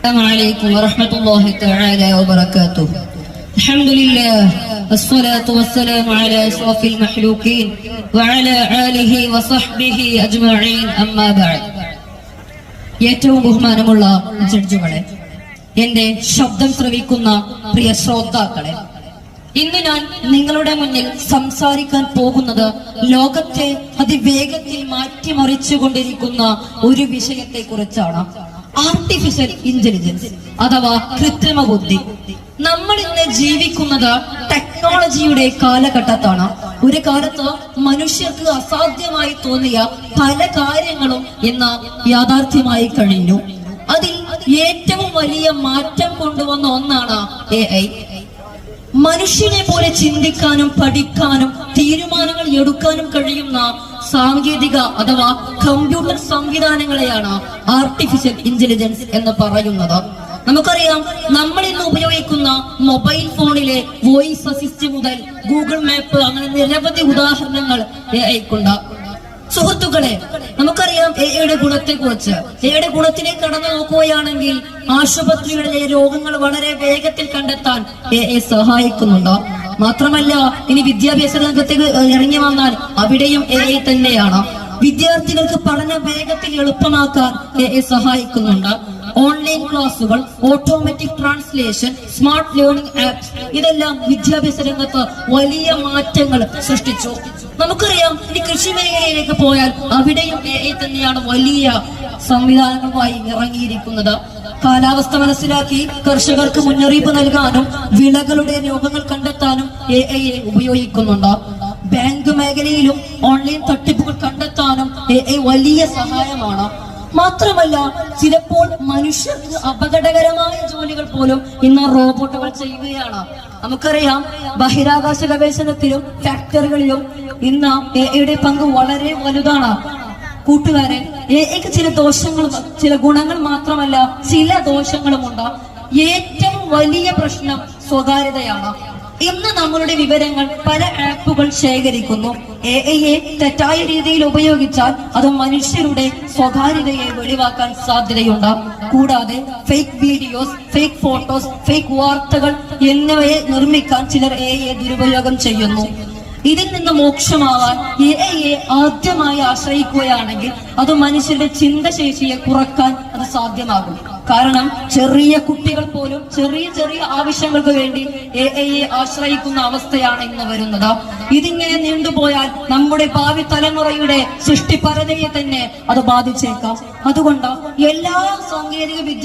السلام عليكم ورحمة الله تعالى وبركاته. الحمد لله والصلاة والسلام على أشرف المخلوقين وعلى آله وصحبه أجمعين أما بعد. ഏറ്റവും ബഹുമാനമുള്ള ജഡ്ജുകളെ, എന്റെ ശബ്ദം ശ്രവിക്കുന്ന പ്രിയ ശ്രോതാക്കളെ, ഇന്ന് ഞാൻ നിങ്ങളുടെ മുന്നിൽ സംസാരിക്കാൻ പോകുന്നത് ലോകത്തെ അതിവേഗത്തിൽ മാറ്റിമറിച്ചുകൊണ്ടിരിക്കുന്ന ഒരു വിഷയത്തെ കുറിച്ചാണ്. ആർട്ടിഫിഷ്യൽ ഇന്റലിജൻസ് അഥവാ കൃത്രിമ ബുദ്ധി. നമ്മൾ ഇന്ന് ജീവിക്കുന്നത് ടെക്നോളജിയുടെ കാലഘട്ടത്താണ്. ഒരു കാലത്ത് മനുഷ്യർക്ക് അസാധ്യമായി തോന്നിയ പല കാര്യങ്ങളും ഇന്ന് യാഥാർത്ഥ്യമായി കഴിഞ്ഞു. അതിൽ ഏറ്റവും വലിയ മാറ്റം കൊണ്ടുവന്ന ഒന്നാണ് AI. മനുഷ്യനെ പോലെ ചിന്തിക്കാനും പഠിക്കാനും തീരുമാനങ്ങൾ എടുക്കാനും കഴിയുന്ന സാങ്കേതിക അഥവാ കമ്പ്യൂട്ടർ സംവിധാനങ്ങളെയാണ് ആർട്ടിഫിഷ്യൽ ഇന്റലിജൻസ് എന്ന് പറയുന്നത്. നമുക്കറിയാം, നമ്മൾ ഇന്ന് ഉപയോഗിക്കുന്ന മൊബൈൽ ഫോണിലെ വോയിസ് അസിസ്റ്റ് മുതൽ ഗൂഗിൾ മാപ്പ്, അങ്ങനെ നിരവധി ഉദാഹരണങ്ങൾ AIക്കുണ്ട്. സുഹൃത്തുക്കളെ, നമുക്കറിയാം AIയുടെ ഗുണത്തെ കുറിച്ച്. AIയുടെ ഗുണത്തിലേക്ക് കടന്നു നോക്കുകയാണെങ്കിൽ ആശുപത്രികളിലെ രോഗങ്ങൾ വളരെ വേഗത്തിൽ കണ്ടെത്താൻ AI സഹായിക്കുന്നുണ്ട്. മാത്രമല്ല, ഇനി വിദ്യാഭ്യാസ രംഗത്തേക്ക് ഇറങ്ങി വന്നാൽ അവിടെയും AI തന്നെയാണ്. വിദ്യാർത്ഥികൾക്ക് പഠനം വേഗത്തിൽ എളുപ്പമാക്കാൻ AI സഹായിക്കുന്നുണ്ട്. ഓൺലൈൻ ക്ലാസുകൾ, automatic translation, smart learning apps, ഇതെല്ലാം വിദ്യാഭ്യാസ രംഗത്ത് വലിയ മാറ്റങ്ങൾ സൃഷ്ടിച്ചു. നമുക്കറിയാം, ഇനി കൃഷി മേഖലയിലേക്ക് പോയാൽ അവിടെയും AI തന്നെയാണ് വലിയ സംവിധാനങ്ങളുമായി ഇറങ്ങിയിരിക്കുന്നത്. കാലാവസ്ഥ മനസ്സിലാക്കി കർഷകർക്ക് മുന്നറിയിപ്പ് നൽകാനും വിളകളുടെ രോഗങ്ങൾ കണ്ടെത്താനും AI ഉപയോഗിക്കുന്നുണ്ട്. ബാങ്ക് മേഖലയിലും ഓൺലൈൻ തട്ടിപ്പുകൾ കണ്ടെത്താനും AI വലിയ സഹായമാണ്. മാത്രമല്ല, ചിലപ്പോൾ മനുഷ്യർക്ക് അപകടകരമായ ജോലികൾ പോലും ഇന്ന് റോബോട്ടുകൾ ചെയ്യുകയാണ്. നമുക്കറിയാം, ബഹിരാകാശ ഗവേഷണത്തിലും ഫാക്ടറികളിലും ഇന്ന് AIയുടെ പങ്ക് വളരെ വലുതാണ്. കൂട്ടുകാരെ, AIക്ക് ചില ദോഷങ്ങളും ചില ഗുണങ്ങൾ മാത്രമല്ല ചില ദോഷങ്ങളുമുണ്ട്. ഏറ്റവും വലിയ പ്രശ്നം സ്വകാര്യതയാണ്. ഇന്ന് നമ്മളുടെ വിവരങ്ങൾ പല ആപ്പുകൾ ശേഖരിക്കുന്നു. AIയെ തെറ്റായ രീതിയിൽ ഉപയോഗിച്ചാൽ അത് മനുഷ്യരുടെ സ്വകാര്യതയെ വെളിവാക്കാൻ സാധ്യതയുണ്ട്. കൂടാതെ fake videos, fake photos, fake വാർത്തകൾ എന്നിവയെ നിർമ്മിക്കാൻ ചിലർ AIയെ ദുരുപയോഗം ചെയ്യുന്നു. ഇതിൽ നിന്ന് മോക്ഷമാവാൻ AIയെ ആദ്യമായി ആശ്രയിക്കുകയാണെങ്കിൽ അത് മനുഷ്യരുടെ ചിന്തശേഷിയെ കുറക്കാൻ അത് സാധ്യമാകും. കാരണം ചെറിയ കുട്ടികൾ പോലും ചെറിയ ചെറിയ ആവശ്യങ്ങൾക്ക് വേണ്ടി AIയെ ആശ്രയിക്കുന്ന അവസ്ഥയാണ് ഇന്ന് വരുന്നത്. ഇതിങ്ങനെ നീണ്ടുപോയാൽ നമ്മുടെ ഭാവി തലമുറയുടെ സൃഷ്ടിപരതയെ തന്നെ അത് ബാധിച്ചേക്കാം. അതുകൊണ്ട് എല്ലാ സാങ്കേതിക വിദ്യ